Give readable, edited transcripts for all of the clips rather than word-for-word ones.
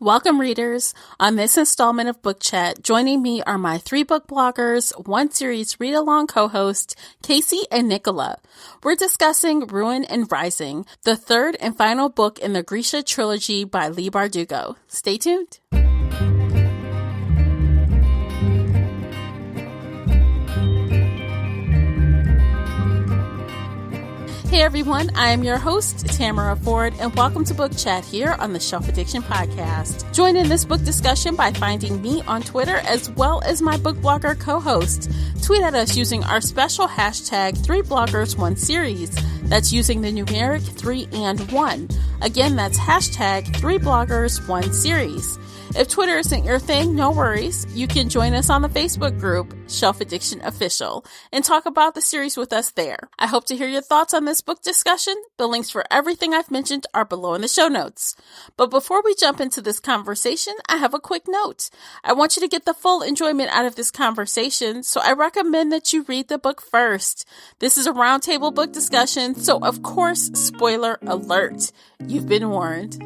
Welcome, readers. On this installment of Book Chat, joining me are my 3 book bloggers, 1 series read-along co-host, Casey and Nicola. We're discussing Ruin and Rising, the 3rd and final book in the Grisha Trilogy by Leigh Bardugo. Stay tuned. Hey everyone, I am your host, Tamara Ford, and welcome to Book Chat here on the Shelf Addiction Podcast. Join in this book discussion by finding me on Twitter as well as my book blogger co-host. Tweet at us using our special hashtag 3bloggers1series. That's using the numeric 3 and 1. Again, that's hashtag 3bloggers1series. If Twitter isn't your thing, no worries. You can join us on the Facebook group, Shelf Addiction Official, and talk about the series with us there. I hope to hear your thoughts on this book discussion. The links for everything I've mentioned are below in the show notes. But before we jump into this conversation, I have a quick note. I want you to get the full enjoyment out of this conversation, so I recommend that you read the book first. This is a roundtable book discussion, so of course, spoiler alert. You've been warned.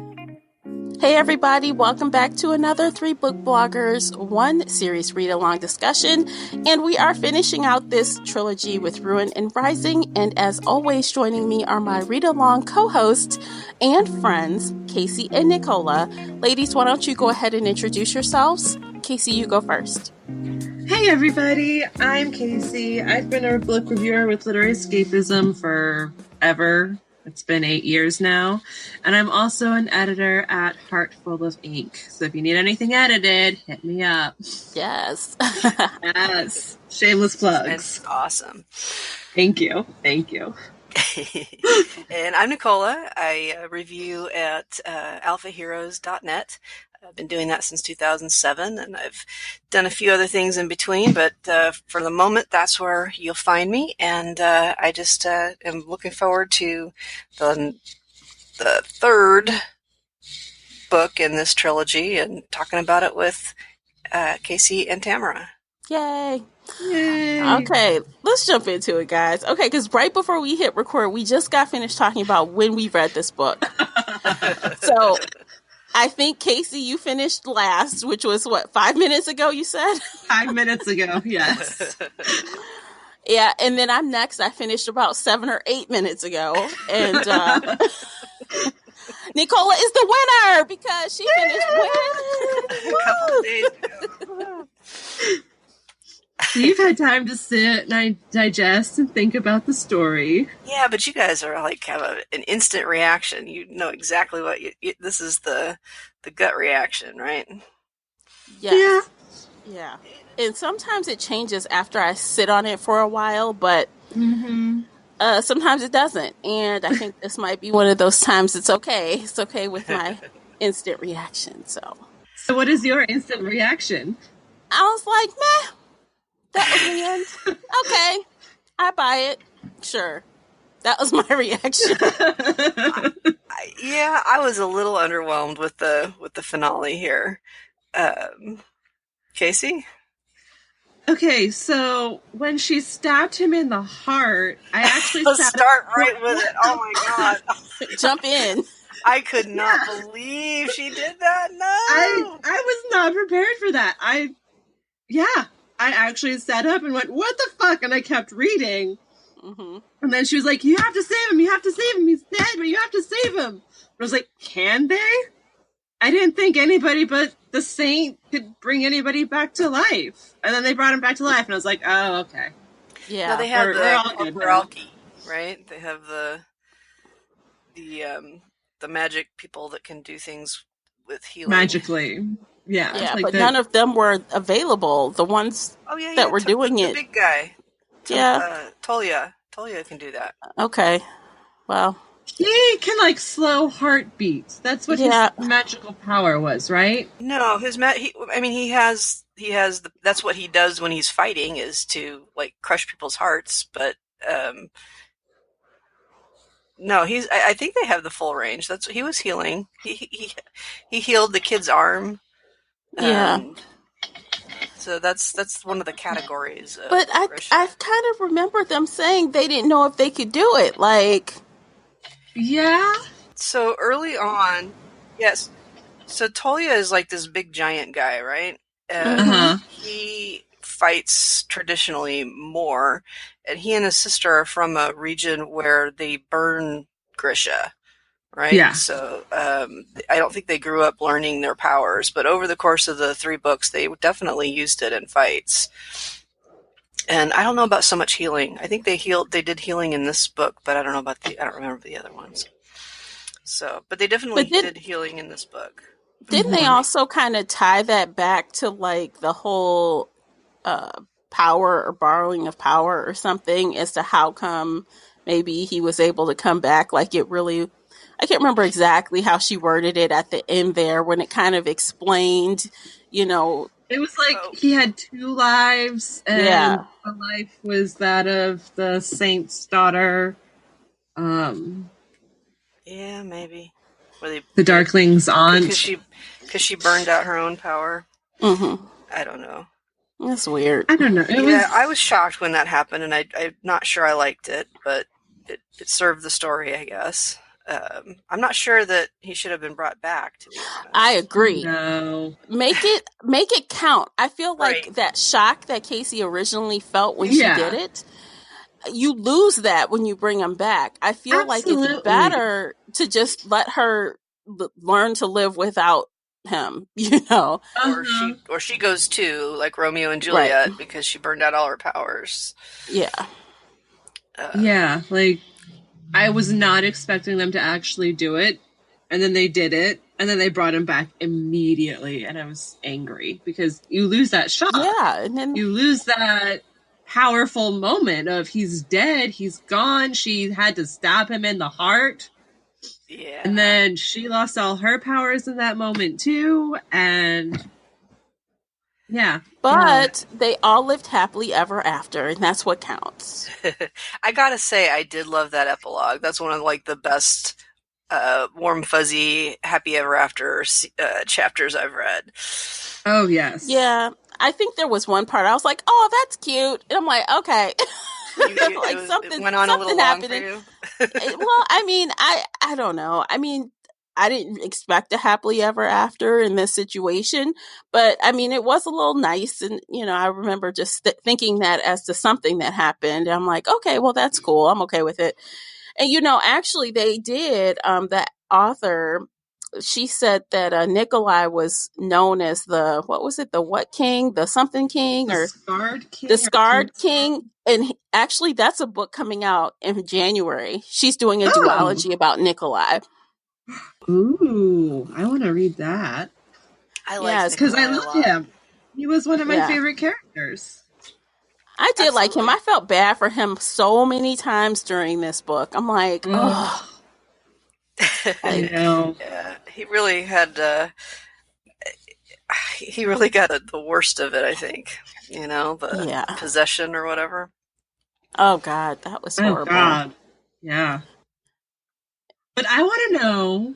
Hey everybody, welcome back to another 3 book bloggers, 1 series read-along discussion, and we are finishing out this trilogy with Ruin and Rising, and as always joining me are my read-along co-hosts and friends, Casey and Nicola. Ladies, why don't you go ahead and introduce yourselves? Casey, you go first. Hey everybody, I'm Casey. I've been a book reviewer with Literary Escapism forever. It's been 8 years now. And I'm also an editor at Heartful of Ink. So if you need anything edited, hit me up. Yes. Yes. Shameless plugs. That's awesome. Thank you. Thank you. And I'm Nicola. I review at alphaheroes.net. I've been doing that since 2007, and I've done a few other things in between, but for the moment, that's where you'll find me, and I just am looking forward to the 3rd book in this trilogy and talking about it with Casey and Tamara. Yay. Yay. Okay, let's jump into it, guys. Okay, because right before we hit record, we just got finished talking about when we read this book. So I think, Casey, you finished last, which was, 5 minutes ago, you said? 5 minutes ago, yes. Yeah, and then I'm next. I finished about 7 or 8 minutes ago. And Nicola is the winner because she finished A couple of days ago. You've had time to sit and digest and think about the story. Yeah, but you guys are have an instant reaction. You know exactly what this is the gut reaction, right? Yes. Yeah. And sometimes it changes after I sit on it for a while, but sometimes it doesn't. And I think this might be one of those times it's okay. It's okay with my instant reaction. So what is your instant reaction? I was like, meh. That was the end. Okay. I buy it. Sure. That was my reaction. I was a little underwhelmed with the finale here. Casey? Okay, so when she stabbed him in the heart, I actually start right with it. Oh my god. Jump in. I could not believe she did that. No. I was not prepared for that. I actually sat up and went, what the fuck? And I kept reading. Mm-hmm. And then she was like, you have to save him. You have to save him. He's dead, but you have to save him. I was like, can they? I didn't think anybody but the saint could bring anybody back to life. And then they brought him back to life. And I was like, oh, okay. Yeah. No, they have we're all good now. Right? They have the magic people that can do things with healing. Magically. Yeah. Yeah, like but none of them were available. The ones that were doing the it. big guy. Yeah. Tolia can do that. Okay. Well. He can, slow heartbeats. That's what his magical power was, right? No, he has that's what he does when he's fighting is to, crush people's hearts, but, no, I think they have the full range. That's what he was healing. He healed the kid's arm. Yeah. So that's one of the categories. But I kind of remember them saying they didn't know if they could do it. Yeah. So early on, yes. So Tolia is like this big giant guy, right? And Uh-huh. he fights traditionally more, and he and his sister are from a region where they burn Grisha, right? Yeah. So I don't think they grew up learning their powers, but over the course of the 3 books, they definitely used it in fights. And I don't know about so much healing. I think they did healing in this book, but I don't remember the other ones. So, but they definitely did healing in this book. Didn't they also kind of tie that back to like the whole power or borrowing of power or something as to how come maybe he was able to come back? Like it really, I can't remember exactly how she worded it at the end there when it kind of explained, you know. It was like he had 2 lives, and the life was that of the saint's daughter. Yeah, maybe. The Darkling's aunt. Because she burned out her own power. Mm-hmm. I don't know. That's weird. I don't know. I was shocked when that happened, and I'm not sure I liked it, but it served the story, I guess. I'm not sure that he should have been brought back, to be honest. I agree. No. Make it count. I feel like that shock that Casey originally felt when she did it, you lose that when you bring him back. I feel like it's better to just let her learn to live without him, you know. Or she goes too, like Romeo and Juliet, because she burned out all her powers. Yeah. Yeah, like I was not expecting them to actually do it, and then they did it, and then they brought him back immediately, and I was angry because you lose that shock. Yeah, and then you lose that powerful moment of he's dead, he's gone, she had to stab him in the heart. Yeah. And then she lost all her powers in that moment too, and yeah. But they all lived happily ever after, and that's what counts. I gotta say, I did love that epilogue. That's one of like the best warm, fuzzy, happy ever after chapters I've read. Oh, yes. Yeah. I think there was one part I was like, oh, that's cute. And I'm like, okay. It went on a little long for you? Well, I mean, I don't know. I mean, I didn't expect a happily ever after in this situation, but I mean, it was a little nice. And, you know, I remember just thinking that as to something that happened. I'm like, okay, well, that's cool. I'm okay with it. And, you know, actually they did, the author, she said that Nikolai was known as the, what was it? The what king? The something king? The or Scarred King? The Scarred King. And actually that's a book coming out in January. She's doing a duology about Nikolai. Ooh, I want to read that. I like because I love him. He was one of my favorite characters. I did like him. I felt bad for him so many times during this book. I'm like, oh. I know. Yeah, he really had. He really got the worst of it, I think. You know, the possession or whatever. Oh God, that was horrible. Oh God, yeah. But I want to know.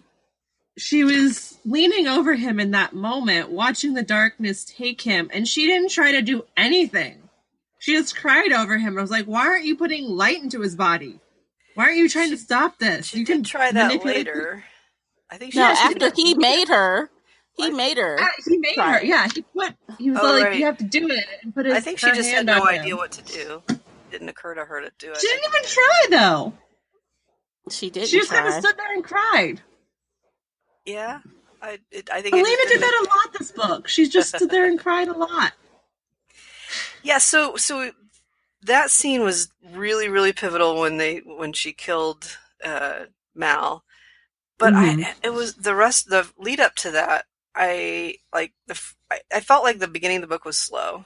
She was leaning over him in that moment, watching the darkness take him, and she didn't try to do anything. She just cried over him. I was like, why aren't you putting light into his body? Why aren't you trying to stop this? She can try that later. I think after he made her. He made her. He made her. Yeah, he was like, you have to do it. And put his I think she just had no idea what to do. It didn't occur to her to do it. She didn't even try, though. She didn't. She just kind of stood there and cried. Yeah, I think Helena did that a lot this book. She just stood there and cried a lot. Yeah, so that scene was really, really pivotal when she killed Mal. But it was the lead up to that. I felt like the beginning of the book was slow.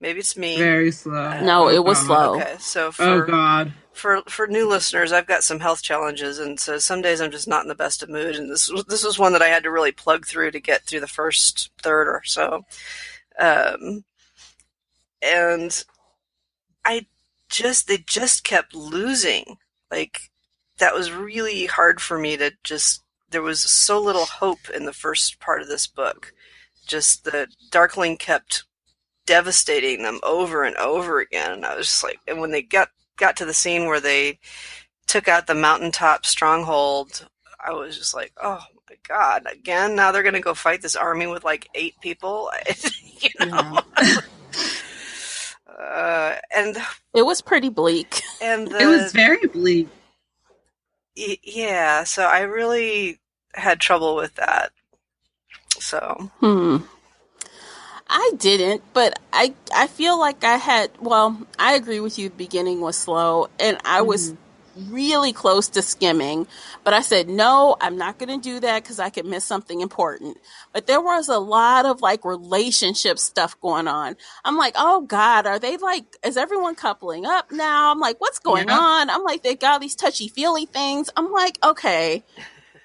Maybe it's me. Very slow. No, it was slow. Okay, so for new listeners, I've got some health challenges, and so some days I'm just not in the best of mood. And this was one that I had to really plug through to get through the first third or so. And they just kept losing. Like, that was really hard for me to there was so little hope in the first part of this book. Just the Darkling kept devastating them over and over again. And I was just like, and when they got to the scene where they took out the mountaintop stronghold, I was just like, oh my God, again? Now they're going to go fight this army with like 8 people? You know? And it was pretty bleak. And it was very bleak. Yeah, so I really had trouble with that. So. I didn't, but I feel like I had, well, I agree with you, the beginning was slow, and I was really close to skimming, but I said, no, I'm not going to do that because I could miss something important. But there was a lot of like relationship stuff going on. I'm like, oh God, are they like, is everyone coupling up now? I'm like, what's going on? I'm like, they got these touchy-feely things. I'm like, okay.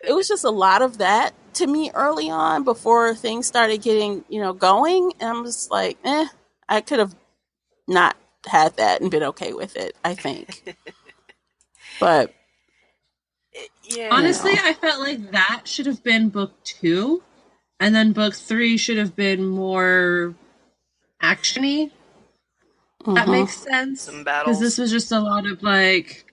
It was just a lot of that to me early on before things started getting, going. And I'm just like, I could have not had that and been okay with it, I think. But yeah, honestly, I felt like that should have been book 2, and then book 3 should have been more actiony. That makes sense. Some battles. Because this was just a lot of like,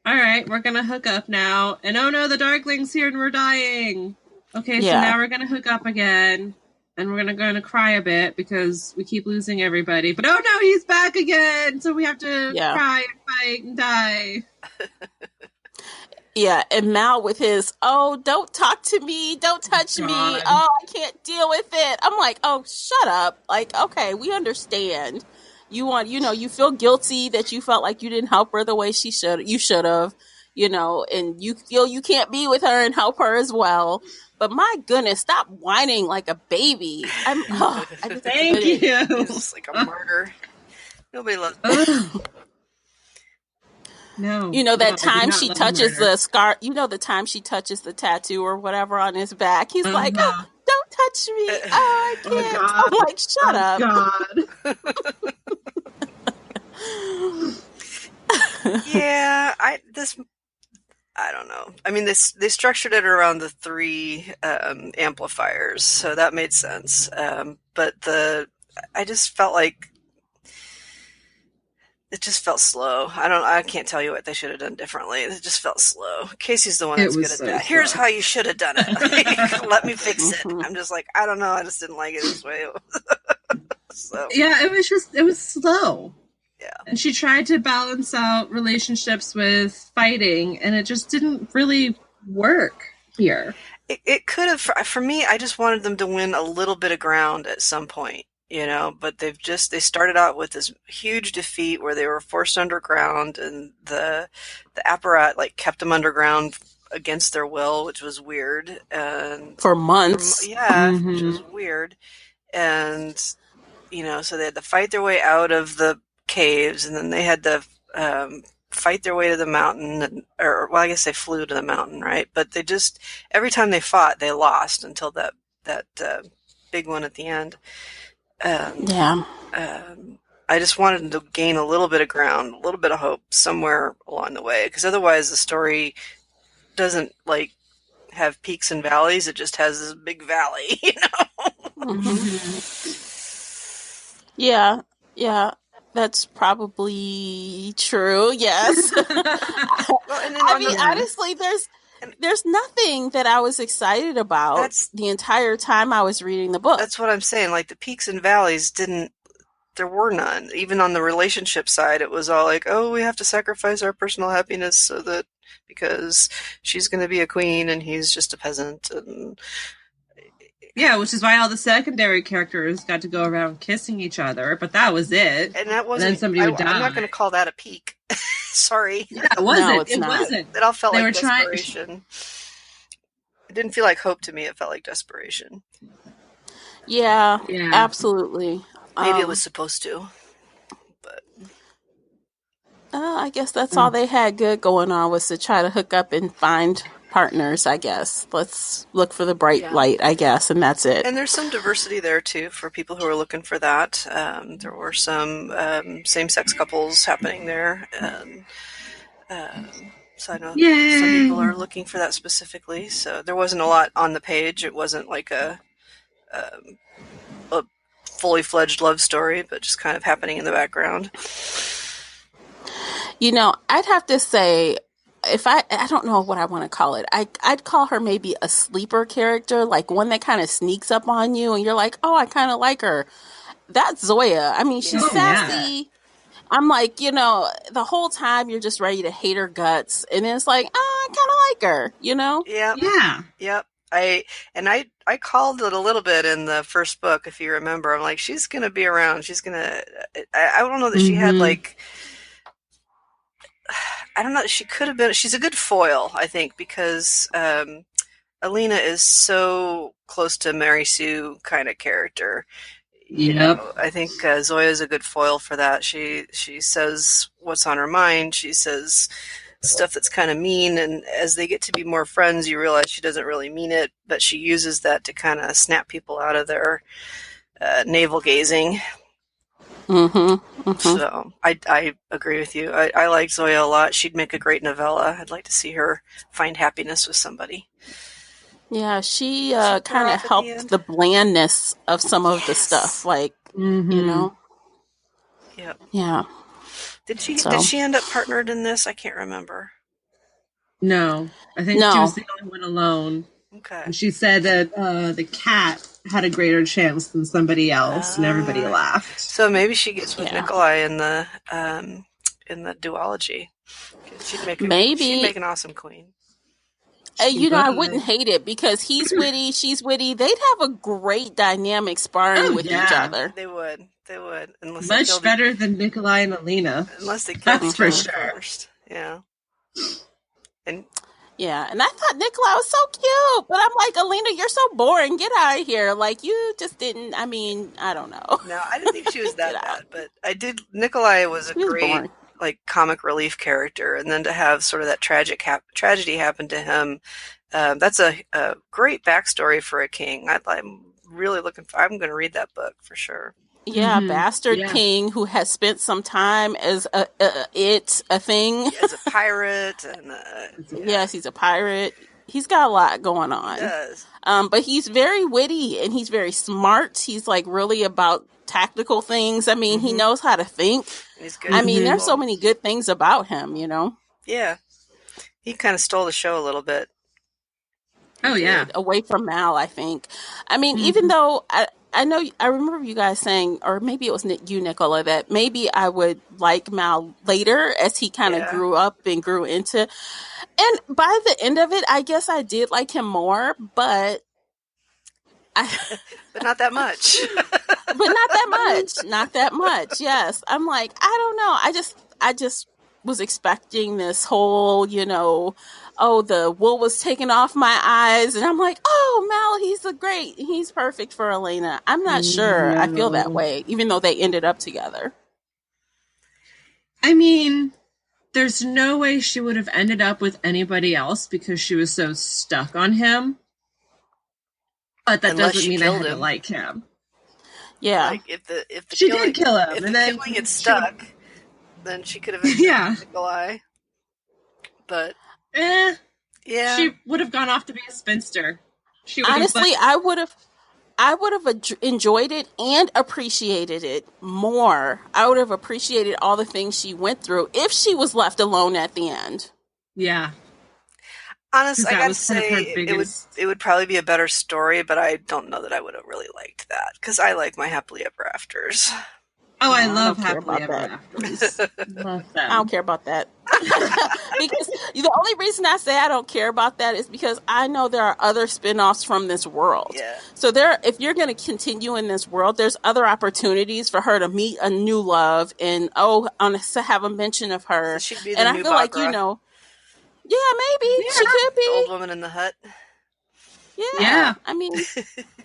all right, we're gonna hook up now, and oh no, the Darkling's here and we're dying. Okay, so now we're gonna hook up again, and we're gonna cry a bit because we keep losing everybody. But oh no, he's back again, so we have to cry and fight and die. Yeah, and Mal with his, oh, don't talk to me, don't touch me, oh, I can't deal with it. I'm like, oh, shut up. Like, okay, we understand. You want, you feel guilty that you felt like you didn't help her the way you should have, and you feel you can't be with her and help her as well. But my goodness, stop whining like a baby. Thank you. It's like a murder. Nobody loves it. No. That time she touches the scar, the time she touches the tattoo or whatever on his back, he's like, oh, don't touch me. Oh, I can't. I'm like, shut up. God. Yeah, I don't know. I mean, they structured it around the 3 amplifiers, so that made sense. But I just felt like it just felt slow. I can't tell you what they should have done differently. It just felt slow. Casey's the one that's good at that. Here's how you should have done it. Let me fix it. I'm just like, I don't know. I just didn't like it this way. So. Yeah, it was slow. Yeah. And she tried to balance out relationships with fighting, and it just didn't really work here. It could have, for me, I just wanted them to win a little bit of ground at some point. But they started out with this huge defeat where they were forced underground, and the apparat like kept them underground against their will, which was weird. And for months. Which was weird. And, so they had to fight their way out of the caves, and then they had to fight their way to the mountain, I guess they flew to the mountain, right? But they just, every time they fought, they lost until that big one at the end. I just wanted them to gain a little bit of ground, a little bit of hope somewhere along the way, because otherwise the story doesn't like have peaks and valleys. It just has this big valley, Yeah, that's probably true. Yes. Honestly, there's nothing that I was excited about the entire time I was reading the book. That's what I'm saying. Like the peaks and valleys there were none. Even on the relationship side, it was all like, oh, we have to sacrifice our personal happiness because she's going to be a queen and he's just a peasant. And yeah, which is why all the secondary characters got to go around kissing each other, but that was it. And that wasn't. And then somebody would die. I'm not going to call that a peak. Sorry. Yeah, it wasn't. No, it wasn't. It all felt like desperation. It didn't feel like hope to me. It felt like desperation. Yeah. Absolutely. Maybe it was supposed to. But I guess that's all they had good going on, was to try to hook up and find partners, I guess. Let's look for the bright light, I guess, and that's it. And there's some diversity there, too, for people who are looking for that. There were some same-sex couples happening there. So I know some people are looking for that specifically. So there wasn't a lot on the page. It wasn't like a fully-fledged love story, but just kind of happening in the background. I'd have to say, I don't know what I want to call it. I'd call her maybe a sleeper character, like one that kind of sneaks up on you and you're like, oh, I kind of like her. That's Zoya. I mean, she's Yeah. sassy. I'm like, the whole time you're just ready to hate her guts. And then it's like, oh, I kind of like her, Yep. Yeah. Yep. I called it a little bit in the first book, if you remember. I'm like, she's gonna be around. She's gonna. I don't know that she had like. I don't know. She could have been. She's a good foil, I think, because Alina is so close to Mary Sue kind of character. I think Zoya is a good foil for that. She says what's on her mind. She says stuff that's kind of mean, and as they get to be more friends, you realize she doesn't really mean it, but she uses that to kind of snap people out of their navel gazing. So I agree with you. I like Zoya a lot. She'd make a great novella. I'd like to see her find happiness with somebody. Yeah, she kind of helped the blandness of some of the stuff, like Yep. Yeah. Did she end up partnered in this? I can't remember. No, I think she was the only one alone. Okay. And she said that the cat had a greater chance than somebody else, and everybody laughed. So maybe she gets with Nikolai in the duology. She'd make an awesome queen. I wouldn't hate it because he's witty, she's witty. They'd have a great dynamic sparring with each other. They would. Unless much better than Nikolai and Alina. Unless they killed each for other sure. first. Yeah. And I thought Nikolai was so cute, but I'm like, Alina, you're so boring. Get out of here. Like, you just didn't. I mean, I don't know. No, I didn't think she was that bad, but I did. Nikolai was a great like comic relief character, and then to have sort of that tragedy happen to him, that's a great backstory for a king. I'm really looking for. I'm going to read that book for sure. Yeah, bastard king who has spent some time as a thing. As a pirate, and yes, he's a pirate. He's got a lot going on. He does. But he's very witty and he's very smart. He's like really about tactical things. I mean, he knows how to think. He's good. I mean, there's so many good things about him, Yeah, he kind of stole the show a little bit. Oh yeah, away from Mal, I think. I mean, even though I know, I remember you guys saying, or maybe it was you, Nicola, that maybe I would like Mal later as he kind of grew up and grew into. And by the end of it, I guess I did like him more, but not that much. But not that much. Not that much. Yes. I'm like, I don't know. I just was expecting this whole, the wool was taken off my eyes. And I'm like, oh, Mal, he's perfect for Elena. I'm not sure I feel that way, even though they ended up together. I mean, there's no way she would have ended up with anybody else because she was so stuck on him. But that doesn't mean I had to like him. Yeah. Like if the she did kill him, if and the then killing had stuck, then she could have been Nikolai. But she would have gone off to be a spinster. Honestly, I would have enjoyed it and appreciated it more. I would have appreciated all the things she went through if she was left alone at the end. Yeah. Honestly, I gotta say, it would probably be a better story, but I don't know that I would have really liked that, because I like my happily ever afters. Oh, I love happily ever afters. Love them. I don't care about that. Because the only reason I say I don't care about that is because I know there are other spin-offs from this world. Yeah. So if you're going to continue in this world, there's other opportunities for her to meet a new love and to have a mention of her. So she'd be and the I new feel Barbara. like yeah, maybe she could be the old woman in the hut. Yeah. I mean,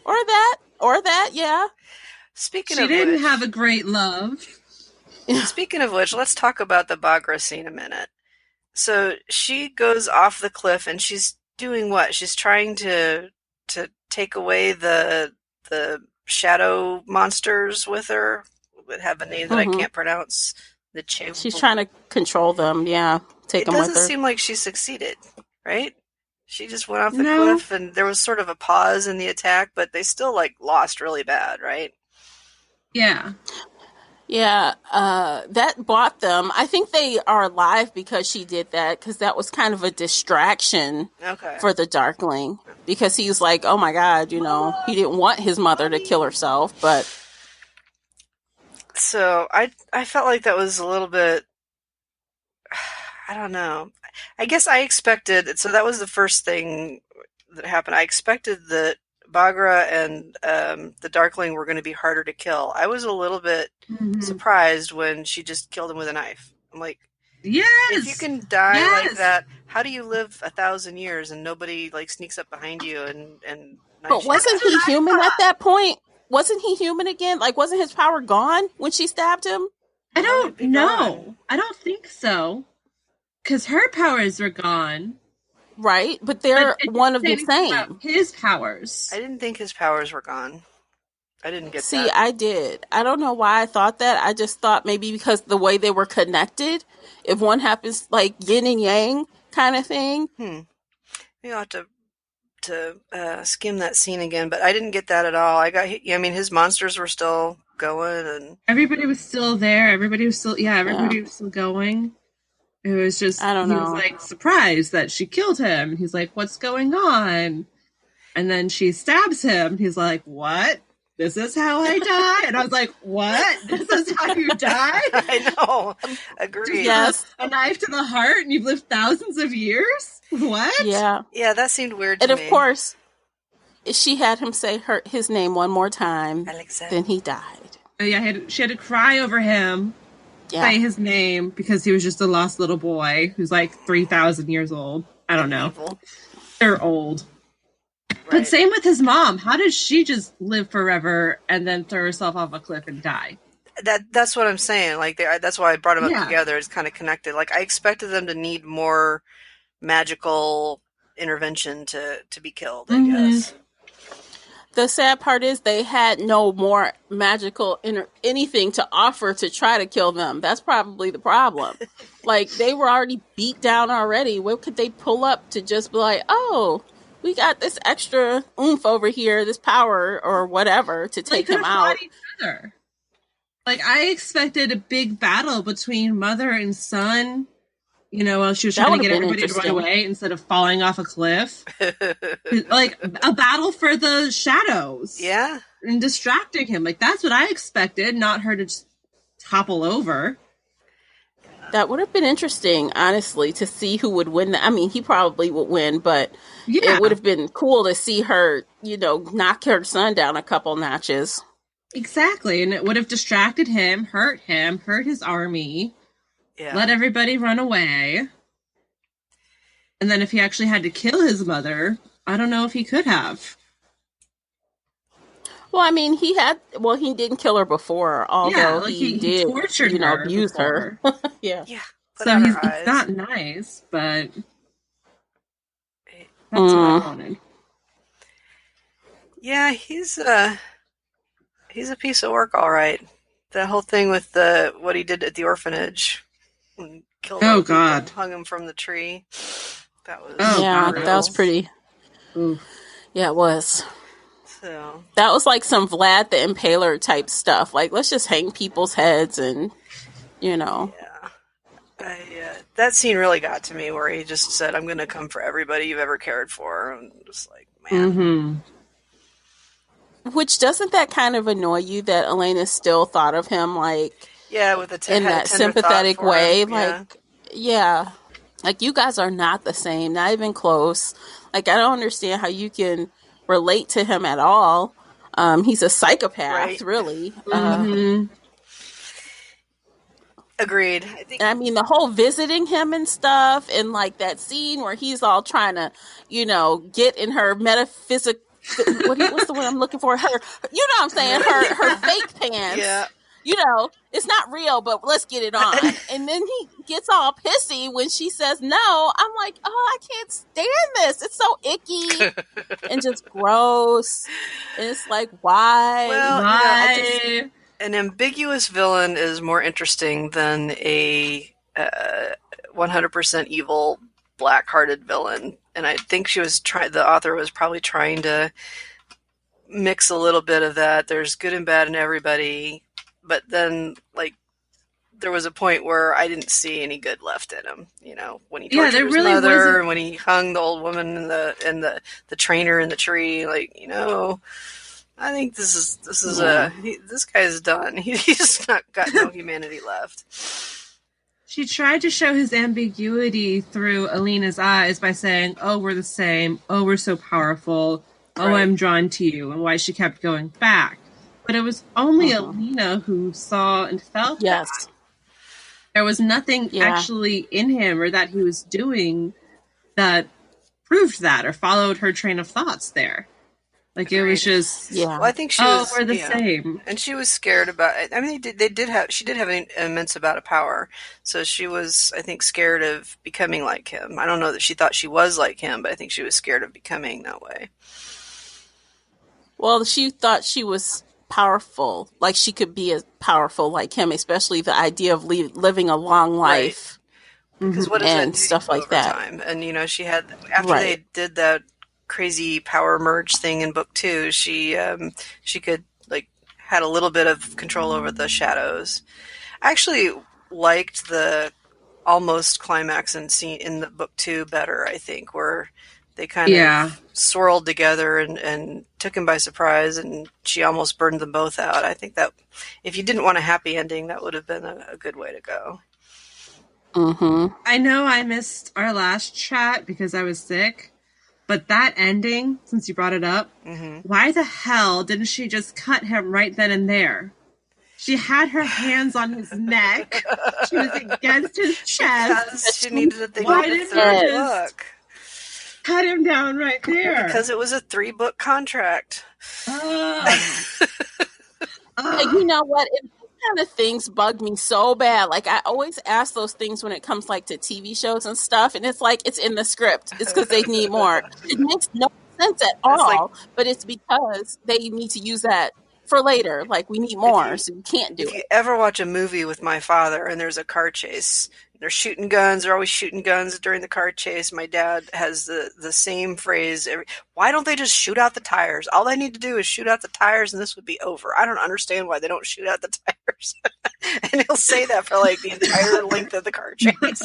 or that. Yeah. She didn't have a great love. Speaking of which, let's talk about the Bagra scene a minute. So she goes off the cliff and she's doing what? She's trying to take away the shadow monsters with her that have a name that I can't pronounce. She's trying to control them, take them with her. It doesn't seem like she succeeded, right? She just went off the cliff and there was sort of a pause in the attack, but they still lost really bad, right? Yeah. Yeah, that bought them. I think they are alive because she did that, because that was kind of a distraction for the Darkling. Because he was like, oh my God, you know, he didn't want his mother to kill herself, but... So I felt like that was a little bit, I don't know. I guess I expected, so that was the first thing that happened. I expected that Bagra and the Darkling were going to be harder to kill. I was a little bit surprised when she just killed him with a knife. I'm like, yes! If you can die like that, how do you live 1,000 years and nobody like sneaks up behind you and But wasn't he human at that point? Wasn't he human again? Like, wasn't his power gone when she stabbed him? I don't know. I don't think so. Because her powers were gone. Right, but they're one of the same. His powers. I didn't think his powers were gone. I didn't get that. See, I did. I don't know why I thought that. I just thought maybe because the way they were connected, if one happens, like yin and yang kind of thing. Maybe I'll have to skim that scene again, but I didn't get that at all. I mean, his monsters were still going, and everybody was still there. Everybody was still going. It was just, I don't know. He was like surprised that she killed him. He's like, what's going on? And then she stabs him. He's like, what? This is how I die? And I was like, what? This is how you die? I know. Agreed. Yes. A knife to the heart and you've lived thousands of years? What? Yeah. Yeah, that seemed weird to me. And of course, she had him say his name one more time. Alexander. Then he died. Yeah, she had to cry over him. Yeah. Say his name because he was just a lost little boy who's like 3,000 years old. I don't know. Evil. They're old. Right. But same with his mom. How did she just live forever and then throw herself off a cliff and die? That's what I'm saying. Like that's why I brought them up together. It's kind of connected. Like I expected them to need more magical intervention to be killed, I guess. The sad part is they had no more magical anything to offer to try to kill them. That's probably the problem. Like, they were already beat down already. What could they pull up to just be like, oh, we got this extra oomph over here, this power or whatever to take him out? Each other. Like, I expected a big battle between mother and son. You know, while she was trying to get everybody to run away instead of falling off a cliff. Like, a battle for the shadows. Yeah. And distracting him. Like, that's what I expected, not her to just topple over. That would have been interesting, honestly, to see who would win. I mean, he probably would win, but it would have been cool to see her, you know, knock her son down a couple notches. Exactly. And it would have distracted him, hurt his army. Yeah. Let everybody run away. And then if he actually had to kill his mother, I don't know if he could have. Well, I mean, he didn't kill her before, although he did, tortured her abuse before. her. Yeah. So he's not nice, but that's what I wanted. Yeah, he's a piece of work, all right. That whole thing with what he did at the orphanage. Killed him, God! Hung him from the tree. That was that was pretty. Oof. Yeah, it was. So that was like some Vlad the Impaler type stuff. Like, let's just hang people's heads and, you know. Yeah, that scene really got to me, where he just said, "I'm going to come for everybody you've ever cared for." And just like, man. Which, doesn't that kind of annoy you that Elena still thought of him like? Yeah, with in that sympathetic way, him. Like you guys are not the same, not even close. Like, I don't understand how you can relate to him at all. He's a psychopath, really. Agreed. I mean, the whole visiting him and stuff, and like that scene where he's all trying to, you know, get in her metaphysical. What's the word I'm looking for? Her, you know what I'm saying? Her fake pants. Yeah. You know, it's not real, but let's get it on. And then he gets all pissy when she says no. I'm like, oh, I can't stand this. It's so icky and just gross. And it's like, why? Well, why? An ambiguous villain is more interesting than a 100% evil, black-hearted villain. And I think the author was probably trying to mix a little bit of that. There's good and bad in everybody, but then, like, there was a point where I didn't see any good left in him. You know, when he tortured his mother, and when he hung the old woman and the trainer in the tree. Like, you know, I think this guy's done. He's not got no humanity left. She tried to show his ambiguity through Alina's eyes by saying, "Oh, we're the same. Oh, we're so powerful. Oh, I'm drawn to you," and why she kept going back. But it was only Alina who saw and felt that. There was nothing actually in him or that he was doing that proved that or followed her train of thoughts there. Like, it was just, Well, I think she was, we're the same. And she was scared about it. I mean, she did have an immense amount of power. So she was, I think, scared of becoming like him. I don't know that she thought she was like him, but I think she was scared of becoming that way. Well, she thought she was powerful, like she could be as powerful like him, especially the idea of living a long life. Right. Because what does and that do stuff like that. Time? And, you know, she had, after they did that crazy power merge thing in book 2, she could, like, had a little bit of control over the shadows. I actually liked the almost climax in the book 2 better, I think, where they kind of swirled together and took him by surprise, and she almost burned them both out. I think that if you didn't want a happy ending, that would have been a good way to go. I know I missed our last chat because I was sick, but that ending, since you brought it up, why the hell didn't she just cut him right then and there? She had her hands on his neck. She was against his chest. Because she needed a thing Why like a didn't third you just book. Cut him down right there? Because it was a 3-book contract. You know what? These kind of things bug me so bad. Like, I always ask those things when it comes, like, to TV shows and stuff, and it's like it's in the script. It's because they need more. It makes no sense at all, but it's because they need to use that for later. Like, we need more, so you can't do it. If you ever watch a movie with my father and there's a car chase, they're shooting guns, they're always shooting guns during the car chase. My dad has the same phrase. Why don't they just shoot out the tires? All they need to do is shoot out the tires and this would be over. I don't understand why they don't shoot out the tires. And he'll say that for like the entire length of the car chase.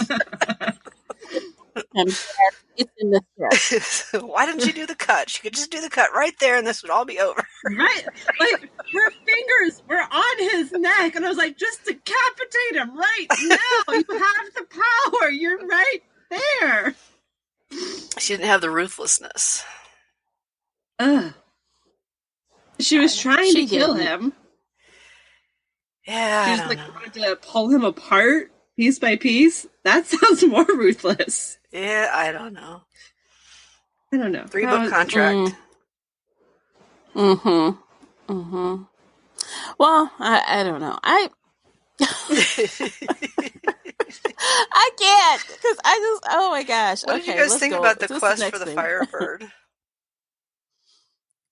It's in the script. Why didn't you do the cut? She could just do the cut right there and this would all be over. Right? Like, her fingers were on his neck, and I was like, just decapitate him right now. You have the power. You're right there. She didn't have the ruthlessness. Ugh. She was trying to kill him. Yeah. She just wanted to pull him apart piece by piece. That sounds more ruthless. Yeah, I don't know. 3-book contract. Well, I don't know. I can't, because oh my gosh. What did you guys think about the quest for the Firebird?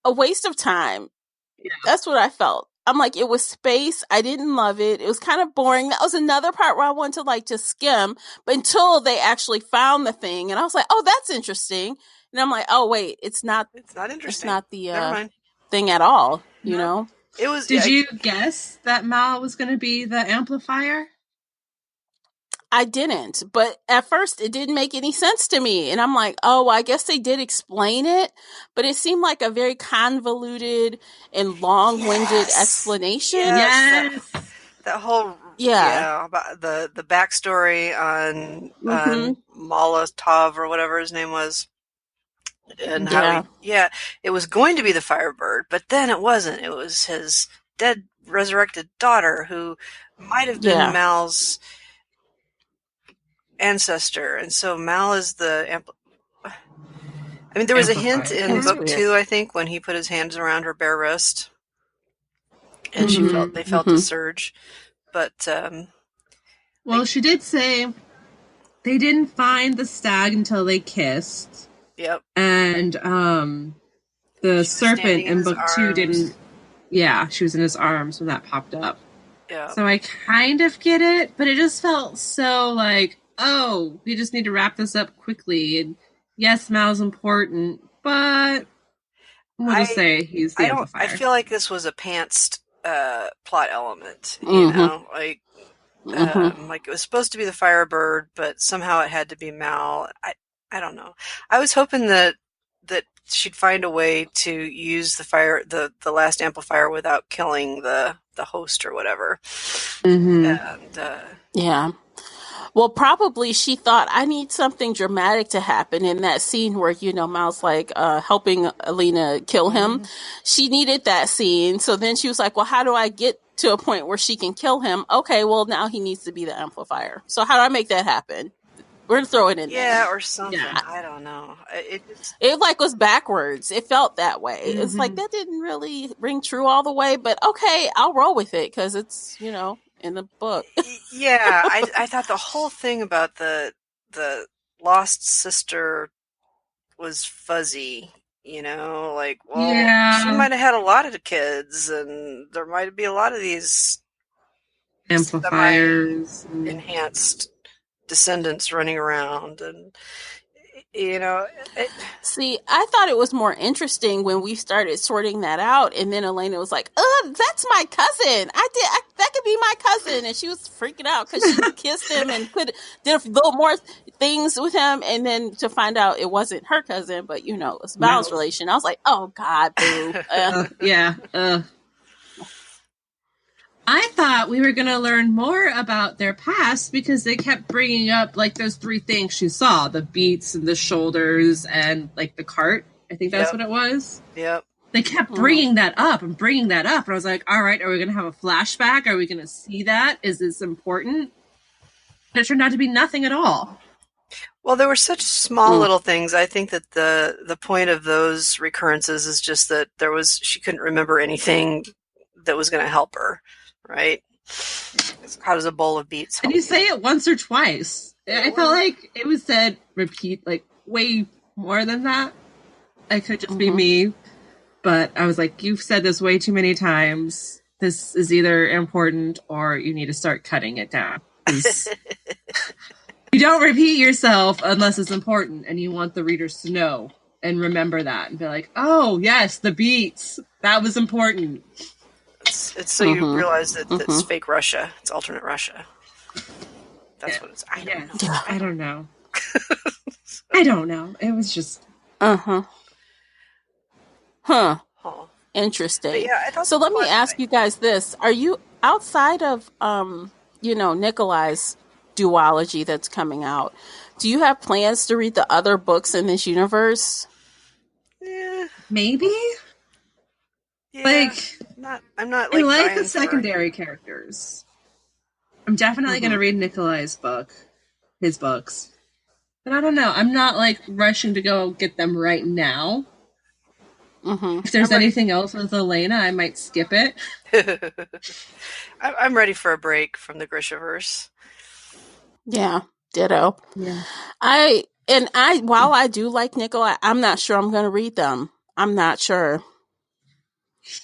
A waste of time. Yeah. That's what I felt. I'm like, it was space. I didn't love it. It was kind of boring. That was another part where I wanted to like just skim, but until they actually found the thing, and I was like, oh, that's interesting. And I'm like, oh wait, it's not interesting. It's not the thing at all. You know. It was. Did you guess that Mal was going to be the amplifier? I didn't, but at first it didn't make any sense to me. And I'm like, oh, I guess they did explain it, but it seemed like a very convoluted and long-winded explanation. Yes. That whole, about the backstory on Molotov or whatever his name was. And how it was going to be the Firebird, but then it wasn't. It was his dead, resurrected daughter who might have been Mal's ancestor, and so Mal is the I mean, there was a hint in book 2, I think, when he put his hands around her bare wrist, and they felt the surge. But well, she did say they didn't find the stag until they kissed. Yep. And the serpent in book 2 didn't. Yeah, she was in his arms when that popped up. Yeah. So I kind of get it, but it just felt so like, oh, we just need to wrap this up quickly. And yes, Mal's important, but I'm going to say he's the amplifier. I feel like this was a pantsed plot element. Mm-hmm. Like it was supposed to be the Firebird, but somehow it had to be Mal. I don't know. I was hoping that she'd find a way to use the last amplifier without killing the host or whatever. Mm-hmm. And Yeah. Well, probably she thought, I need something dramatic to happen in that scene where, Mal's like helping Alina kill him. She needed that scene. So then she was like, well, how do I get to a point where she can kill him? Okay, well, now he needs to be the amplifier. So how do I make that happen? We're going to throw it in there. Yeah, or something. Yeah. I don't know. It like was backwards. It felt that way. Mm-hmm. It's like that didn't really ring true all the way, but okay, I'll roll with it because it's, in the book. Yeah, I thought the whole thing about the lost sister was fuzzy. Like, well, she might have had a lot of kids, and there might be a lot of these amplifiers, enhanced descendants running around, and See, I thought it was more interesting when we started sorting that out, and then Elena was like, that's my cousin. That could be my cousin. And she was freaking out because she kissed him and did a little more things with him, and then to find out it wasn't her cousin, but, it was Val's relation. I was like, oh, God, boo. Yeah. I thought we were going to learn more about their past because they kept bringing up, like, those three things she saw, the beats and the shoulders and, like, the cart. I think that's what it was. Yep. They kept bringing that up and bringing that up. And I was like, all right, are we going to have a flashback? Are we going to see that? Is this important? And it turned out to be nothing at all. Well, there were such small little things. I think that the point of those recurrences is just that she couldn't remember anything that was going to help her. Right? How does a bowl of beets help? And you say it once or twice. I felt like it was said repeat, like, way more than that. It could just be me. But I was like, you've said this way too many times. This is either important or you need to start cutting it down. You don't repeat yourself unless it's important and you want the readers to know and remember that and be like, oh, yes, the beats. That was important. It's so you realize that it's fake Russia. It's alternate Russia. That's what it's. I don't know. I don't know. It was just. Interesting. Yeah, so let me ask you guys this: are you outside of Nikolai's duology that's coming out? Do you have plans to read the other books in this universe? Yeah, maybe. Yeah, I'm not. Like, I like the secondary characters. I'm definitely going to read Nikolai's book, his books, but I don't know. I'm not like rushing to go get them right now. If there's anything else with Elena, I might skip it. I'm ready for a break from the Grishaverse. Yeah, ditto. Yeah. While I do like Nikolai, I'm not sure I'm going to read them. I'm not sure.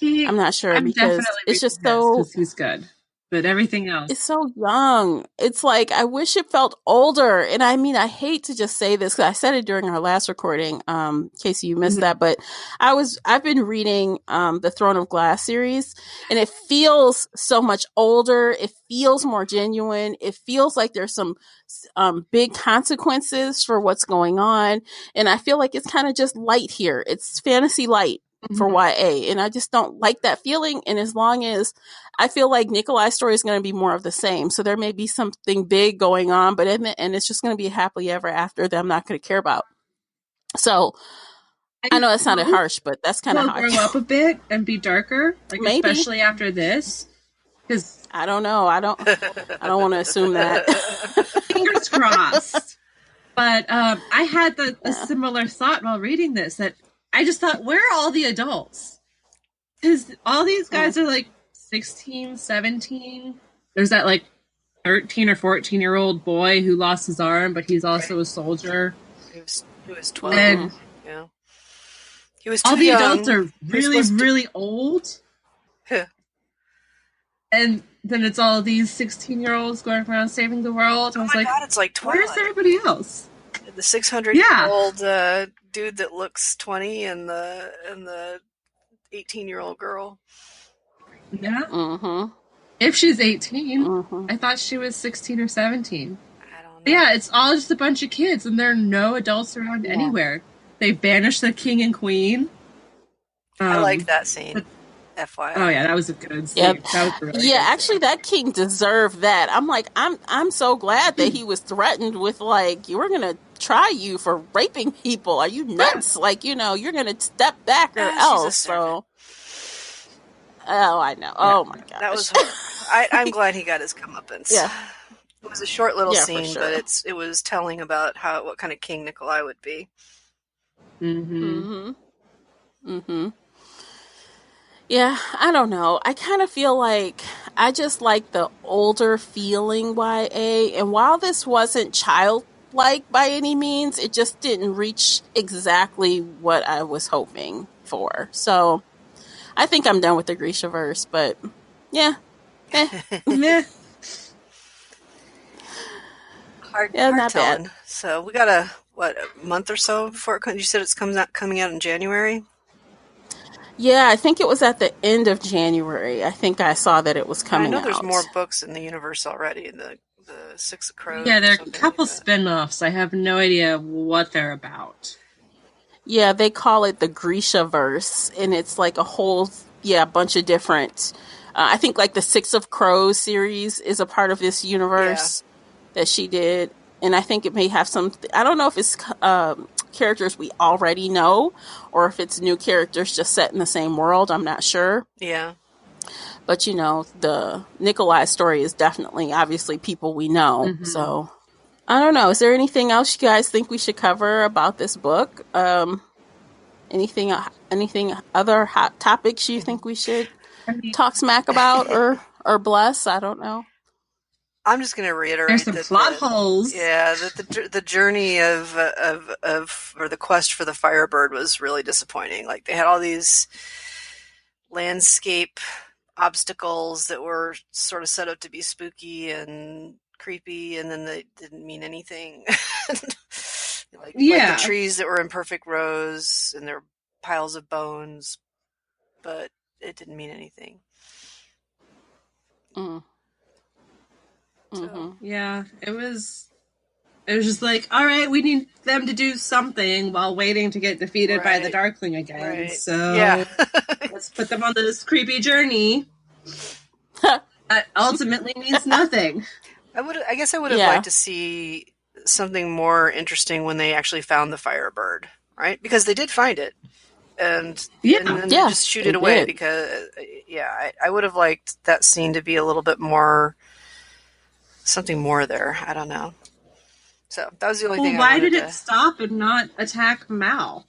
I'm not sure because it's just so. He's good, but everything else. It's so young. It's like I wish it felt older. And I mean, I hate to just say this because I said it during our last recording. Casey, you missed that, but I've been reading the Throne of Glass series, and it feels so much older. It feels more genuine. It feels like there's some big consequences for what's going on, and I feel like it's kind of just light here. It's fantasy light for YA, and I just don't like that feeling. And as long as I feel like Nikolai's story is going to be more of the same, so there may be something big going on, but in the end, it's just going to be a happily ever after that I'm not going to care about. So I know that sounded harsh, but that's kind of how I grow up a bit and be darker, like maybe. Especially after this. Because I don't know, I don't want to assume that. Fingers crossed. But I had a similar thought while reading this, that I just thought, where are all the adults? Because all these guys are like 16, 17. There's that like 13 or 14-year-old boy who lost his arm, but he's also a soldier. He was 12. And he was too all the young. adults are really, really old. And then it's all these 16-year-olds going around saving the world. I was like, God, it's like Twilight. Where's everybody else? The 600-year-old dude that looks 20 and the 18-year-old girl. Yeah. Mm-hmm. If she's 18. Mm-hmm. I thought she was 16 or 17. I don't But know. yeah, it's all just a bunch of kids, and there are no adults around Yeah. anywhere. They banished the king and queen. I like that scene. But, FYI. oh yeah, that was a good scene. Yeah. That was a really Yeah, good actually scene. that king deserved that. I'm like, I'm so glad that he was threatened with like, we're gonna try you for raping people. Are you nuts? Like, you're gonna step back or She's a else. servant. So oh, I know. Yeah. Oh my gosh. That was hard. I'm glad he got his comeuppance. Yeah. It was a short little Yeah, for scene, sure. but it was telling about what kind of king Nikolai would be. Mm-hmm. Mm-hmm. Yeah, I don't know. I kind of feel like I just like the older feeling YA. And while this wasn't childlike by any means, it just didn't reach exactly what I was hoping for. So I think I'm done with the Grisha verse, but yeah. Yeah. Hard not telling. bad. So we got a month or so before it comes. You said it's coming out in January. Yeah, I think it was at the end of January. I think I saw that it was coming out. I know there's more books in the universe already. The Six of Crows. Yeah, there are a couple spin-offs. I have no idea what they're about. Yeah, they call it the Grisha verse, and it's like a whole bunch of different. I think like the Six of Crows series is a part of this universe that she did, and I think it may have some. I don't know if it's characters we already know, or if it's new characters just set in the same world. I'm not sure. Yeah. But the Nikolai story is definitely, obviously, people we know. Mm-hmm. So I don't know. Is there anything else you guys think we should cover about this book? Anything other hot topics you think we should talk smack about or bless? I don't know. I'm just going to reiterate There's some that plot holes. Yeah, that the journey of or the quest for the Firebird was really disappointing. Like they had all these landscape obstacles that were sort of set up to be spooky and creepy, and then they didn't mean anything. like the trees that were in perfect rows and their piles of bones, but it didn't mean anything. Mm. So, yeah, it was just like, all right, we need them to do something while waiting to get defeated by the Darkling again. Right. So let's put them on this creepy journey that ultimately means nothing. I guess I would have liked to see something more interesting when they actually found the Firebird, right? Because they did find it. And then just shoot it away because I would have liked that scene to be a little bit more something more there. I don't know. So that was the only thing. Why did it stop and not attack Mal?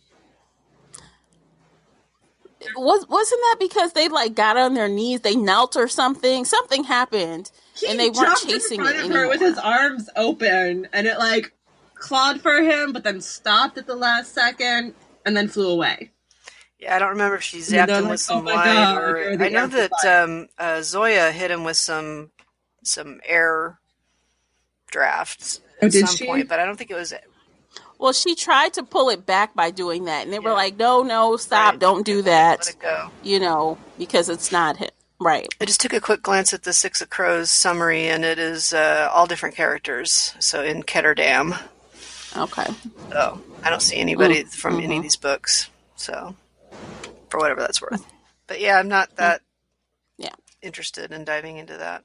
Wasn't that because they like got on their knees, they knelt or something? Something happened, and they weren't chasing it anymore. With his arms open, and it like clawed for him, but then stopped at the last second, and then flew away. Yeah, I don't remember if she zapped him with some light, or I know that Zoya hit him with some air drafts at some point, but I don't think it was. Well, she tried to pull it back by doing that, and they were like, "No, stop! Don't do that." Let it go. Because it's not hit. Right. I just took a quick glance at the Six of Crows summary, and it is all different characters. So in Ketterdam. Okay. So I don't see anybody from any of these books. So for whatever that's worth. But yeah, I'm not that interested in diving into that.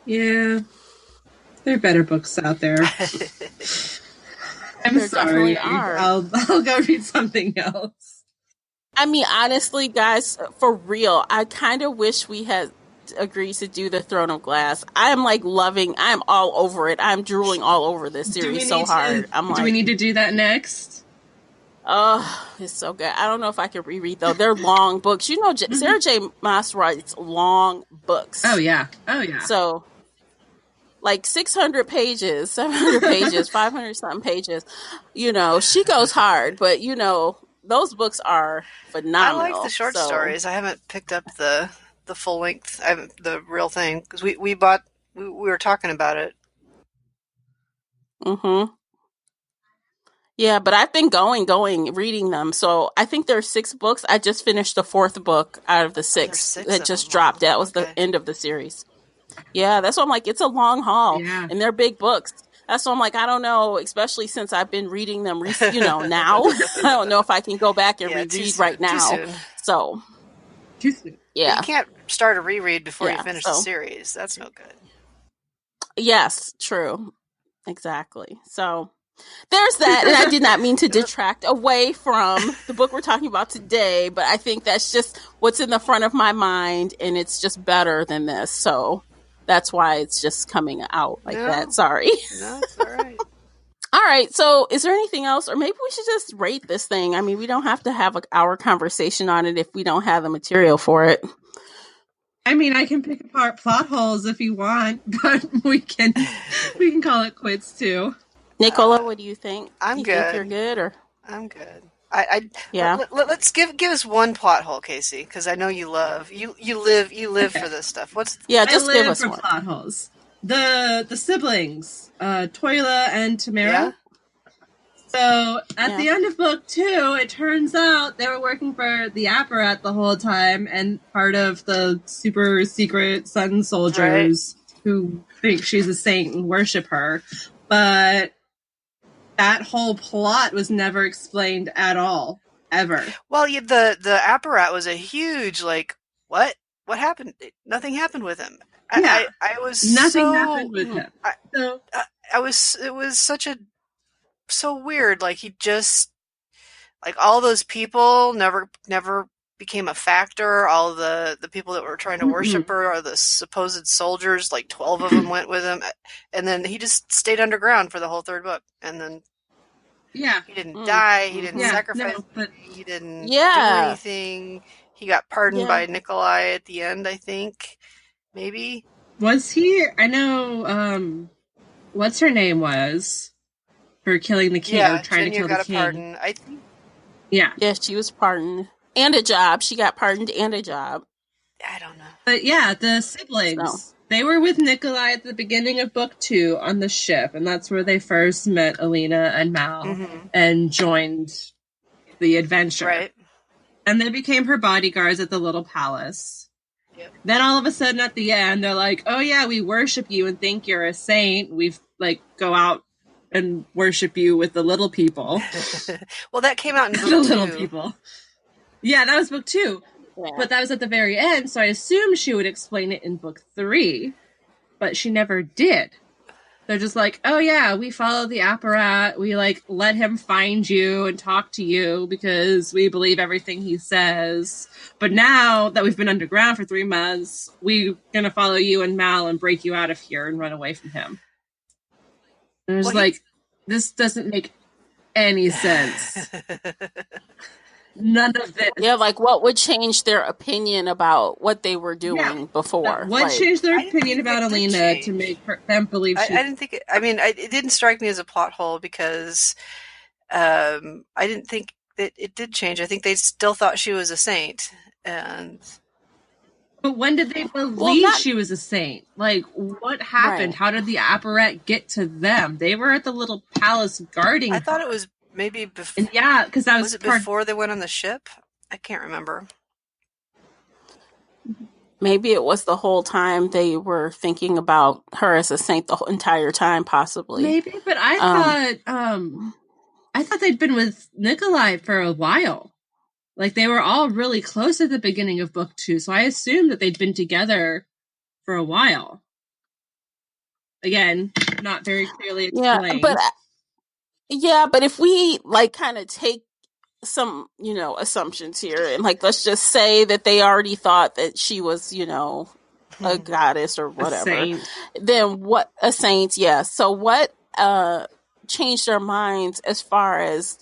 Yeah. There are better books out there. I'm sorry. I'll go read something else. I mean, honestly, guys, for real, I kind of wish we had agreed to do the Throne of Glass. I'm like I'm all over it. I'm drooling all over this series so hard. Do we need to do that next? Oh, it's so good. I don't know if I can reread though. They're long books. Sarah J. Maas writes long books. Oh yeah. So like 600 pages, 700 pages, 500 something pages. She goes hard, but those books are phenomenal. I like the short stories. I haven't picked up the full length, the real thing, because we were talking about it. Mm-hmm. Yeah, but I've been reading them. So I think there are 6 books. I just finished the 4th book out of the 6 that just dropped. That was the end of the series. Yeah, that's why I'm like, it's a long haul, and they're big books. That's why I'm like, I don't know, especially since I've been reading them, now. I don't know if I can go back and reread right now. So, too soon. Yeah. You can't start a reread before you finish the series. That's no good. Yes, true. Exactly. So, there's that, and I did not mean to detract away from the book we're talking about today, but I think that's just what's in the front of my mind, and it's just better than this, so that's why it's just coming out like that. Sorry. No, it's all right. All right, so is there anything else, or maybe we should just rate this thing? I mean, we don't have to have an hour conversation on it if we don't have the material for it. I mean, I can pick apart plot holes if you want, but we can call it quits too. Nicola, what do you think? I'm good. Think you're good, or I'm good. Let's give us one plot hole, Casey, because I know you live for this stuff. Just give us one. Plot holes. The siblings, Toila and Tamara. Yeah. So at the end of book 2, it turns out they were working for the Apparat the whole time, and part of the super secret Sun soldiers who think she's a saint and worship her, but that whole plot was never explained at all, ever. Well, the Apparat was a huge, what happened? Nothing happened with him. Yeah. I was nothing happened with him. It was so weird. Like, he just, all those people never became a factor. All the people that were trying to worship her are the supposed soldiers. 12 of them went with him, and then he just stayed underground for the whole 3rd book. And then he didn't die. He didn't sacrifice. He didn't do anything. He got pardoned by Nikolai at the end, I think. Maybe. Was he? I know. What's her name was for killing the king or trying to kill the king. Pardon, I think. Yeah, she was pardoned and a job. She got pardoned and a job. I don't know. But the siblings. They were with Nikolai at the beginning of book 2 on the ship, and that's where they first met Alina and Mal and joined the adventure. Right. And they became her bodyguards at the little palace. Yep. Then all of a sudden at the end, they're like, oh yeah, we worship you and think you're a saint. We've go out and worship you with the little people. Well, that came out in book 2. The little people. Yeah, that was book 2. Yeah. But that was at the very end, so I assumed she would explain it in book 3, but she never did. They're just like, oh yeah, we follow the Apparat, we let him find you and talk to you because we believe everything he says. But now that we've been underground for 3 months, we're gonna follow you and Mal and break you out of here and run away from him. And it was this doesn't make any sense. None of this. Yeah, what would change their opinion about what they were doing before? What changed their opinion about Alina to make them believe she... I didn't think it... I mean, it didn't strike me as a plot hole because I didn't think that it did change. I think they still thought she was a saint. But when did they believe she was a saint? What happened? Right. How did the Apparat get to them? They were at the little palace guarding I thought it was... Maybe before. Yeah, because that was it before they went on the ship? I can't remember. Maybe it was the whole time they were thinking about her as a saint the whole entire time, possibly. Maybe, but I thought they'd been with Nikolai for a while. They were all really close at the beginning of book 2, so I assumed that they'd been together for a while. Again, not very clearly explained. But if we kind of take some, assumptions here and let's just say that they already thought that she was, a goddess or whatever, then what a saint. Yeah. So what, changed their minds as far as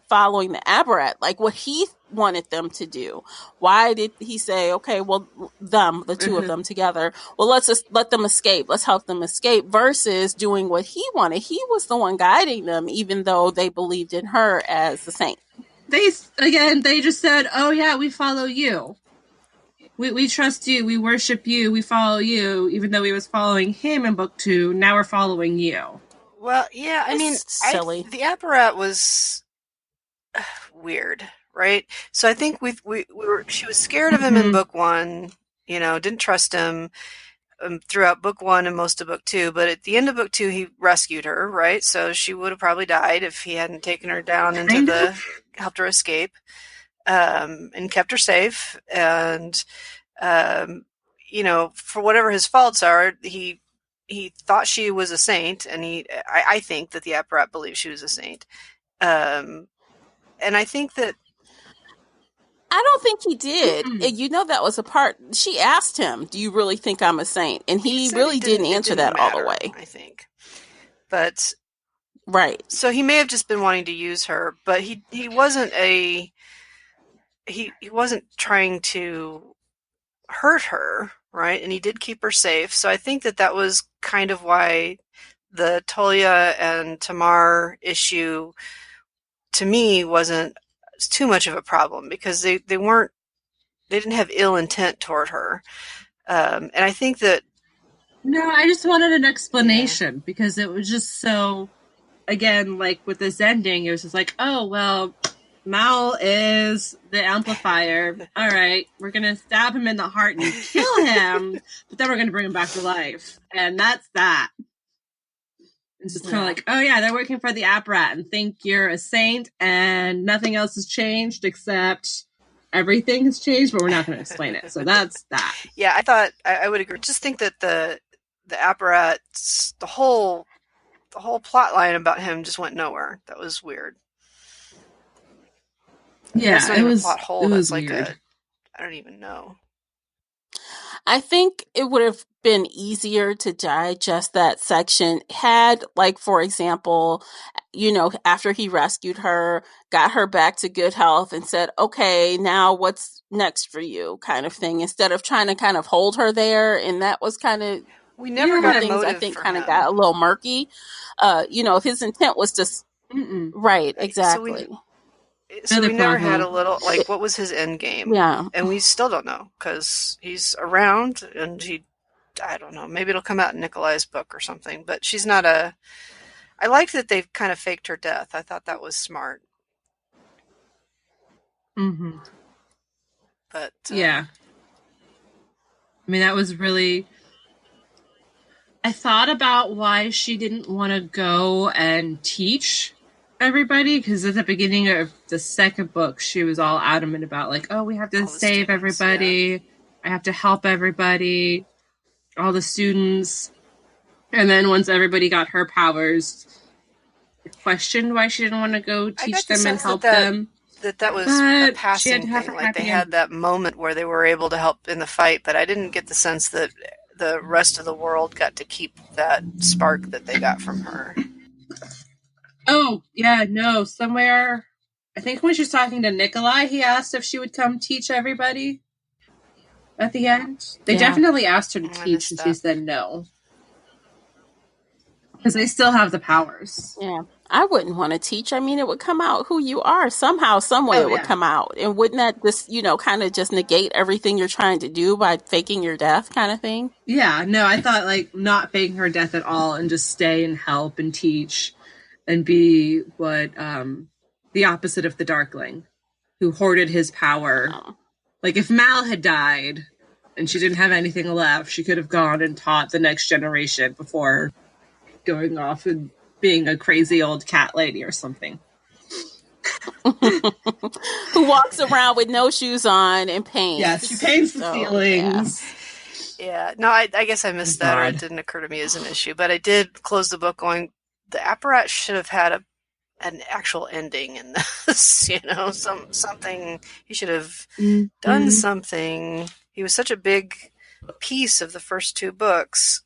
following the Apparat, what he wanted them to do? Why did he say, okay, well, the two of them together, well, let's just let them escape. Let's help them escape versus doing what he wanted. He was the one guiding them, even though they believed in her as the saint. They just said, oh yeah, we follow you. We trust you. We worship you. We follow you. Even though we was following him in book 2, now we're following you. Well, yeah, I mean, silly. the apparat was weird, right? So I think she was scared of him in book one, didn't trust him throughout book one and most of book two. But at the end of book two, he rescued her, right? So she would have probably died if he hadn't taken her down helped her escape, and kept her safe. And, for whatever his faults are, he thought she was a saint, and I think that the apparat believed she was a saint. And I think that I don't think he did. That was a part. She asked him, "Do you really think I'm a saint?" And he really didn't answer that all the way. I think, but right. So he may have just been wanting to use her, but he wasn't he wasn't trying to hurt her, right? And he did keep her safe. So I think that was kind of why the Tolia and Tamar issue, to me, wasn't too much of a problem, because they didn't have ill intent toward her. And I think that... No, I just wanted an explanation, because it was just so, again, like with this ending, it was just like, oh, well, Mal is the amplifier. All right, we're going to stab him in the heart and kill him, but then we're going to bring him back to life. And that's that. It's just kind of like, oh yeah, they're working for the apparat and think you're a saint and nothing else has changed except everything has changed, but we're not going to explain it. So that's that. Yeah, I thought I would agree. Just think that the apparat, the whole plot line about him just went nowhere. That was weird. Yeah, it was a plot hole. It was like weird. I don't even know. I think it would have been easier to digest that section had, like, for example, after he rescued her, got her back to good health and said, okay, now what's next for you, kind of thing, instead of trying to kind of hold her there. And that was kind of, we never got things motive I think for kind of him. got a little murky. If his intent was to, right, exactly. So we never had a little, like, what was his end game? Yeah. And we still don't know, because he's around, and I don't know, maybe it'll come out in Nikolai's book or something, but she's not I liked that they kind of faked her death. I thought that was smart. Mm-hmm. But... yeah. I mean, that was really... I thought about why she didn't want to go and teach everybody, because at the beginning of the second book, she was all adamant about, like, oh, we have to save everybody. Yeah. I have to help everybody, all the students. And then once everybody got her powers, questioned why she didn't want to go teach them and help them. That was a passing thing. Like, they had that moment where they were able to help in the fight, but I didn't get the sense that the rest of the world got to keep that spark that they got from her. Oh, yeah, no, somewhere, I think when she was talking to Nikolai, he asked if she would come teach everybody at the end. They definitely asked her to teach, and she said no. Because they still have the powers. Yeah, I wouldn't want to teach. I mean, it would come out who you are somehow, some way it would come out. And wouldn't that just, kind of just negate everything you're trying to do by faking your death kind of thing? Yeah, no, I thought, like, not faking her death at all and just stay and help and teach. And be what the opposite of the Darkling, who hoarded his power. Oh. Like, if Mal had died and she didn't have anything left, she could have gone and taught the next generation before going off and being a crazy old cat lady or something. Who walks around with no shoes on and paints. Yeah, she paints the ceilings. Yeah, no, I guess I missed that, or it didn't occur to me as an issue. But I did close the book going, the apparat should have had an actual ending in this, something. He should have done something. He was such a big piece of the first two books,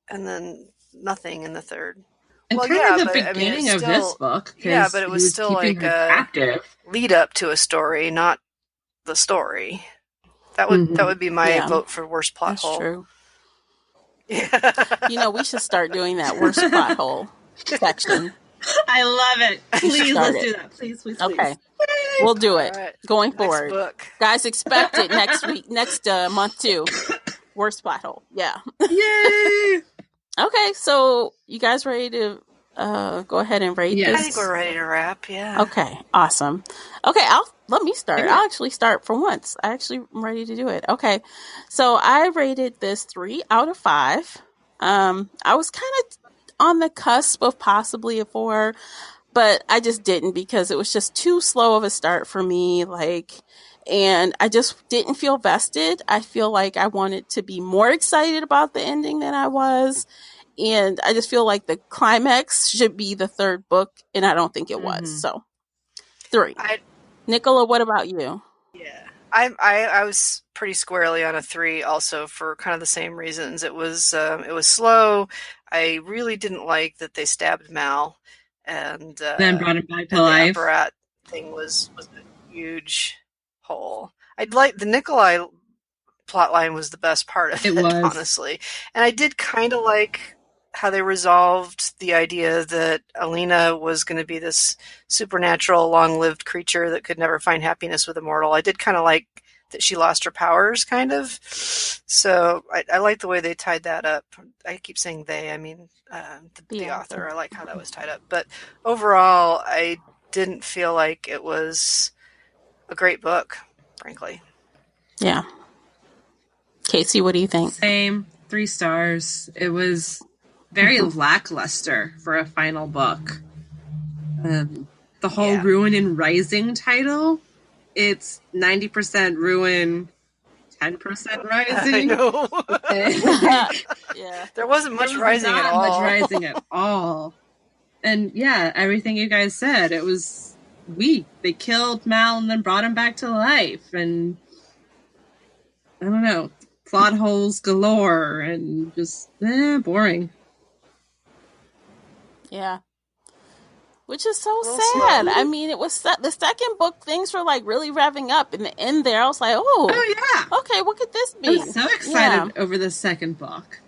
and then nothing in the third. And the beginning of this book. Yeah, but it was still like a lead up to a story, not the story. That would be my vote for worst plot hole. True. Yeah. We should start doing that worst plot hole section. I love it. Please, let's do that. Please. Okay. We'll do it going forward. Book. Guys, expect it next month too. Worst plot hole. Yeah. Yay! Okay, so you guys ready to go ahead and rate Yes. this? I think we're ready to wrap. Yeah. Okay, awesome. Okay, let me start. I'll actually start for once. I actually am ready to do it. Okay, so I rated this 3 out of 5. I was kind of on the cusp of possibly a 4, but I just didn't because it was just too slow of a start for me. And I just didn't feel vested. I feel like I wanted to be more excited about the ending than I was. And I just feel like the climax should be the 3rd book, and I don't think it was. So 3. Nicola, what about you? Yeah, I was pretty squarely on a 3 also for kind of the same reasons. It was slow. I really didn't like that they stabbed Mal and then brought him back to life. The apparat thing was a huge hole. I'd like the Nikolai plotline was the best part of it, honestly. And I did kind of like how they resolved the idea that Alina was going to be this supernatural, long-lived creature that could never find happiness with a mortal. I did kind of like that she lost her powers, kind of. So I like the way they tied that up. I keep saying they, I mean the author. I like how that was tied up. But overall, I didn't feel like it was a great book, frankly. Yeah. Casey, what do you think? Same. 3 stars. It was very lackluster for a final book. The whole Ruin and Rising title, it's 90% Ruin, 10% Rising. I know. Yeah. There wasn't much rising at all. Not much rising at all. And yeah, everything you guys said, it was weak. They killed Mal and then brought him back to life. And I don't know, plot holes galore and just boring. Yeah. Which is so sad. I mean, it was the second book, things were like really revving up. In the end there, I was like, oh yeah. Okay, what could this be? I was so excited over the second book.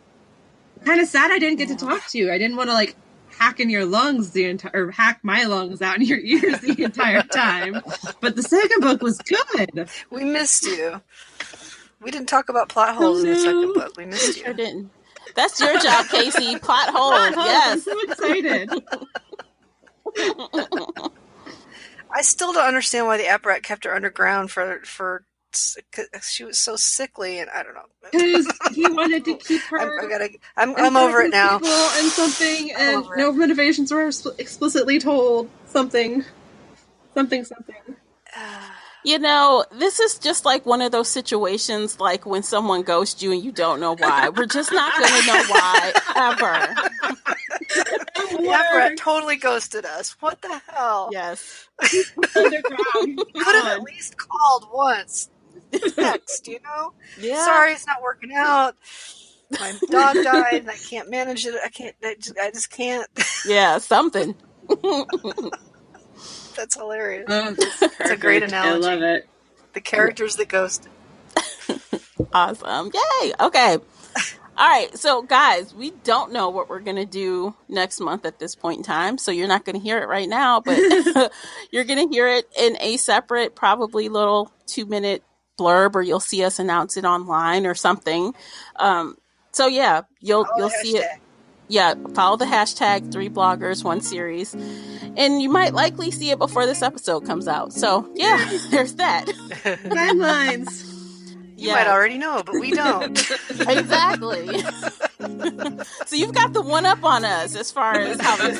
Kind of sad I didn't get to talk to you. I didn't want to like hack in your lungs or hack my lungs out in your ears the entire time. But the second book was good. We missed you. We didn't talk about plot holes in the second book. We missed you. Sure didn't. That's your job, Casey. Plot holes. Yes. I'm so excited. I still don't understand why the apparat kept her underground for she was so sickly, and I don't know. Because he wanted to keep her. I'm over it now. And something, and no motivations were explicitly told. Something. You know, this is just like one of those situations like when someone ghosts you and you don't know why. We're just not going to know why, ever. The apparat totally ghosted us. What the hell? Yes. Underground. Could have at least called once. Text, you know? Yeah. Sorry, it's not working out. My dog died and I can't manage it. I just can't. Yeah, something. That's hilarious. It's a great analogy. I love it. The characters that ghosted. Awesome. Yay. Okay. All right. So, guys, we don't know what we're going to do next month at this point in time. So you're not going to hear it right now, but you're going to hear it in a separate, probably little 2-minute blurb, or you'll see us announce it online or something. So yeah, you'll see it. Yeah, follow the hashtag 3bloggers 1 series, and you might likely see it before this episode comes out. So yeah, there's that. Timelines. You might already know, but we don't. Exactly. So you've got the one up on us as far as how the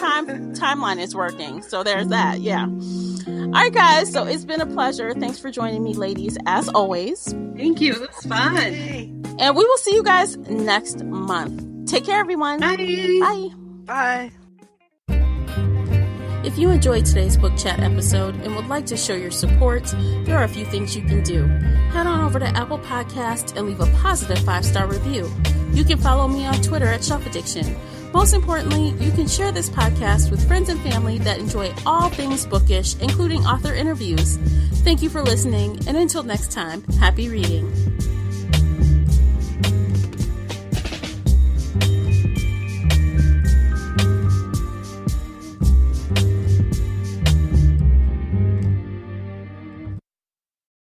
timeline is working. So there's that. Yeah. All right, guys. So it's been a pleasure. Thanks for joining me, ladies, as always. Thank you. It was fun. And we will see you guys next month. Take care, everyone. Bye. Bye. If you enjoyed today's book chat episode and would like to show your support, there are a few things you can do. Head on over to Apple Podcasts and leave a positive 5-star review. You can follow me on Twitter at Shelf Addiction. Most importantly, you can share this podcast with friends and family that enjoy all things bookish, including author interviews. Thank you for listening, and until next time, happy reading.